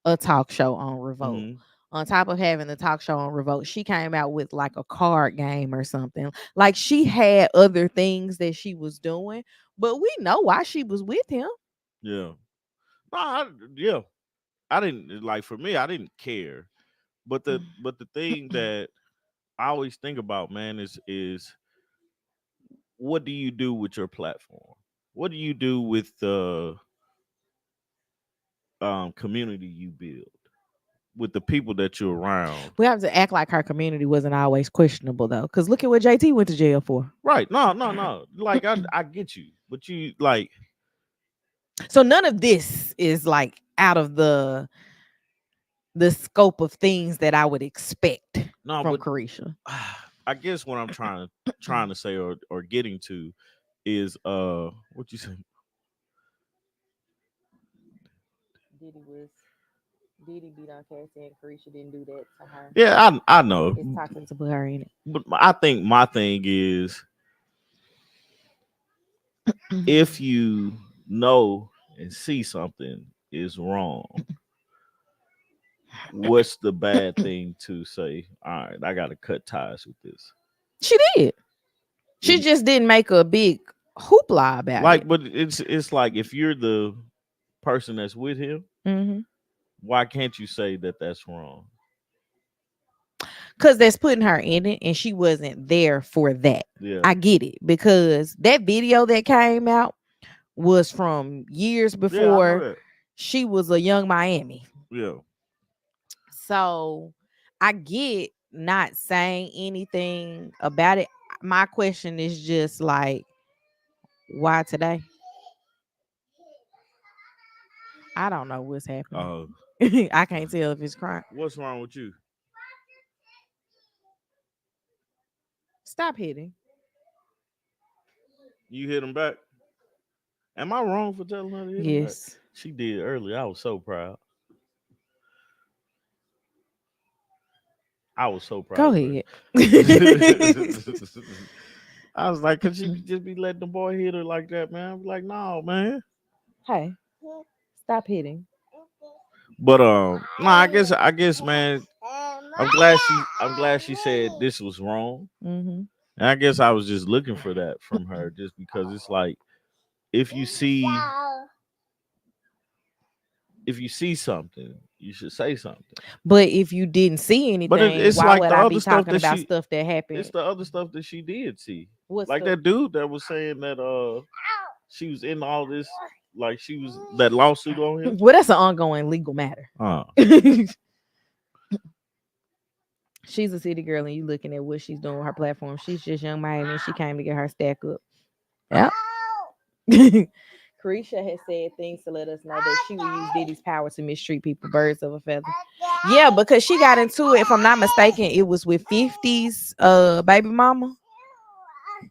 a talk show on Revolt. Hmm. On top of having the talk show on Revolt, she came out with like a card game or something. Like she had other things that she was doing, but we know why she was with him. Yeah. No, yeah. I didn't like for me. I didn't care, but the thing that I always think about, man, is what do you do with your platform? What do you do with the community you build with the people that you're around? We have to act like her community wasn't always questionable though, because look at what JT went to jail for. Right? No, no, no. Like I get you, but you like So none of this is like out of the scope of things that I would expect no, from but Carisha. I guess what I'm trying to say or getting to is what you say? Diddy beat on Cassie and Carisha didn't do that to her. Yeah, I know, It's toxic to put her in it. but I think my thing is if you know and see something is wrong, what's the bad thing to say? All right, I got to cut ties with this. She did. She And just didn't make a big hoopla about it. like, but it's like if you're the person that's with him, Mm-hmm. why can't you say that that's wrong? Because that's putting her in it, and she wasn't there for that. Yeah, I get it because that video that came out was from years yeah, I know before that. she was a young Miami. Yeah, So I get not saying anything about it. My question is just like, why today? I don't know what's happening. uh, I can't tell if it's crying. what's wrong with you? Stop hitting. You hit him back. Am I wrong for telling her to hit him back? Yes. She did earlier. I was so proud. I was so Go proud of her. ahead. I was like, could she just be letting the boy hit her like that, man? I'm like, no, man. Hey, stop hitting. But no, I guess, man. I'm glad she said this was wrong, Mm-hmm. and I guess I was just looking for that from her, just because it's like if you see if you see something, you should say something. But if you didn't see But anything, it's why like would the I other be stuff talking that about she stuff that it's happened? the other stuff that she did see. What's Like the that dude that was saying that she was in all this, like she was that lawsuit on him. well, that's an ongoing legal matter. Uh She's a city girl, and you looking at what she's doing with her platform. She's just young Miami, and she came to get her stack up. Yep. Carisha has said things to let us know that she will use Diddy's power to mistreat people, birds of a feather. Yeah, because she got into it, if I'm not mistaken, it was with 50's baby mama.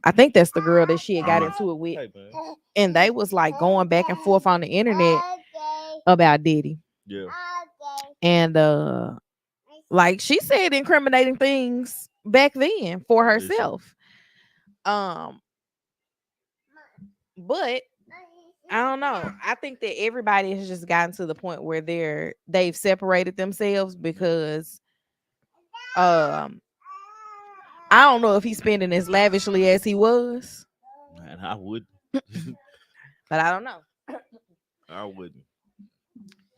I think that's the girl that she had got Uh-huh. into it with. Hey man. And they was like going back and forth on the internet about Diddy. Yeah. And like she said incriminating things back then for Did she? herself. Um, but I don't know. I think that everybody has just gotten to the point where they've separated themselves because um I don't know if he's spending as lavishly as he was, Man, I would. but I don't know. I wouldn't.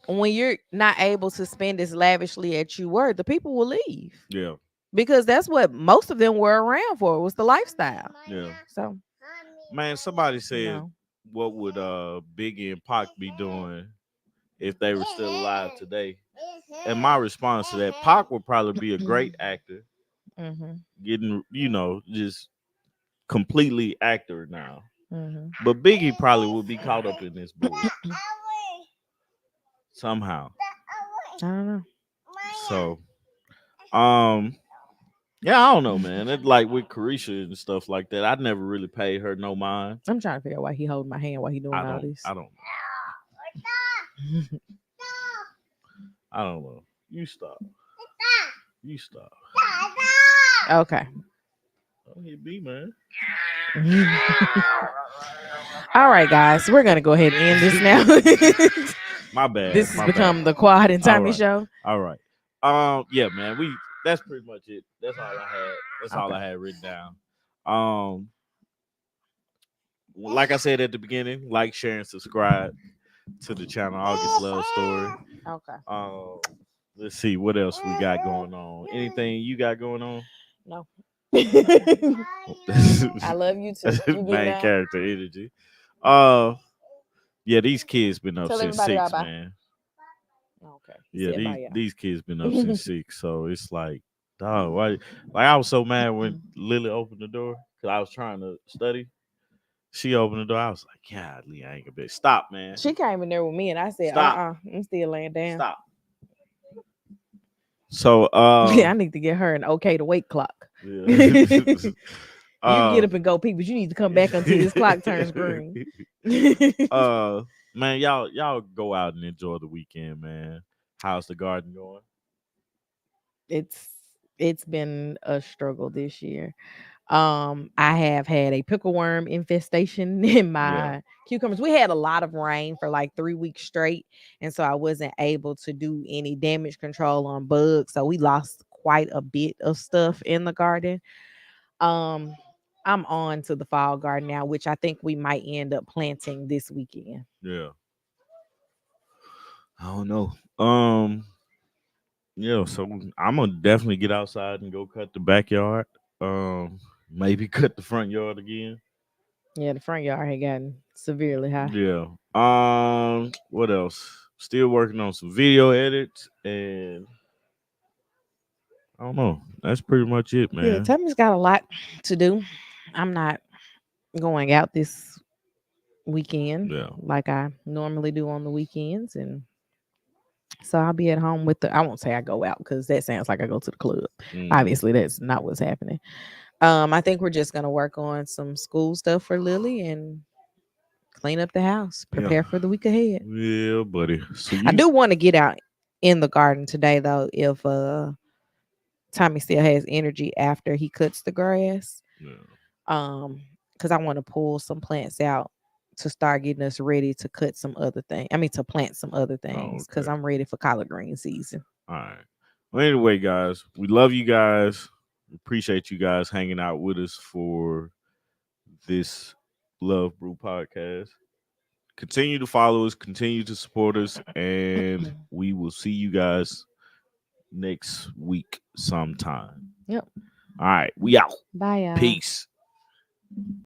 When you're not able to spend as lavishly as you were, the people will leave Yeah. because that's what most of them were around for was the lifestyle. Yeah. So, Man, somebody you said, know, what would Biggie and Pac be doing if they were still alive today? And my response to that, Pac would probably be a great actor, mm-hmm, getting, just completely actor now. mm-hmm. But Biggie probably would be caught up in this bullshit somehow. I don't know. So, um, yeah, I don't know, man. It like with Carisha and stuff like that. I never really paid her no mind. I'm trying to figure out why he holding my hand while he doing all this. I don't know. I don't know. You stop. You stop. Okay. Don't hit me, man. All right, guys, we're gonna go ahead and end this now. My bad. This has my become bad. the Quad and All Tommy right. show. All right. Yeah, man. That's pretty much it. That's all I had. That's all I had written down. Like I said at the beginning, like, share, and subscribe to the channel. August Love Story. Okay. Let's see what else we got going on. Anything you got going on? No. I I love you too. You getting Main down? character energy. Uh, yeah, these kids been up Tell since everybody 6, bye-bye. man. Okay. You Yeah, said bye, y'all. these kids been up since 6, so it's like, dog, why? Like, I was so mad when Mm-hmm. Lily opened the door because I was trying to study. She opened the door. I was like, "Golly, I ain't gonna be. Stop, man. She came in there with me and I said, Stop. I'm still laying down. Stop." So, I need to get her an okay to wait clock. yeah. You get up and go pee, but you need to come back until this clock turns green. Man, y'all go out and enjoy the weekend, man. How's the garden going? It's been a struggle this year. I have had a pickle worm infestation in my cucumbers. We had a lot of rain for like 3 weeks straight, and so I wasn't able to do any damage control on bugs. So we lost quite a bit of stuff in the garden. Um, I'm on to the fall garden now, which I think we might end up planting this weekend. Yeah. I don't know. Yeah, so I'm gonna definitely get outside and go cut the backyard. Maybe cut the front yard again. Yeah, the front yard had gotten severely high. Yeah. What else? Still working on some video edits, and I don't know. That's pretty much it, Yeah, man. Tammy's got a lot to do. I'm not going out this weekend Yeah. like I normally do on the weekends, and so I'll be at home with the. I won't say I go out because that sounds like I go to the club. Mhm. Obviously, that's not what's happening. I think we're just gonna work on some school stuff for Lily and clean up the house, Yeah. prepare for the week ahead. Yeah, buddy. So I you, do want to get out in the garden today though, if Tommy still has energy after he cuts the grass. yeah. Because I want to pull some plants out to start getting us ready to cut some other thing. I mean to plant some other Oh, things because okay. I'm ready for collard green season. All right. Well, anyway, guys, we love you guys. We appreciate you guys hanging out with us for this Love Brew podcast. Continue to follow us, continue to support us, and we will see you guys next week sometime. Yep. All right, we out. Bye, y'all. Peace.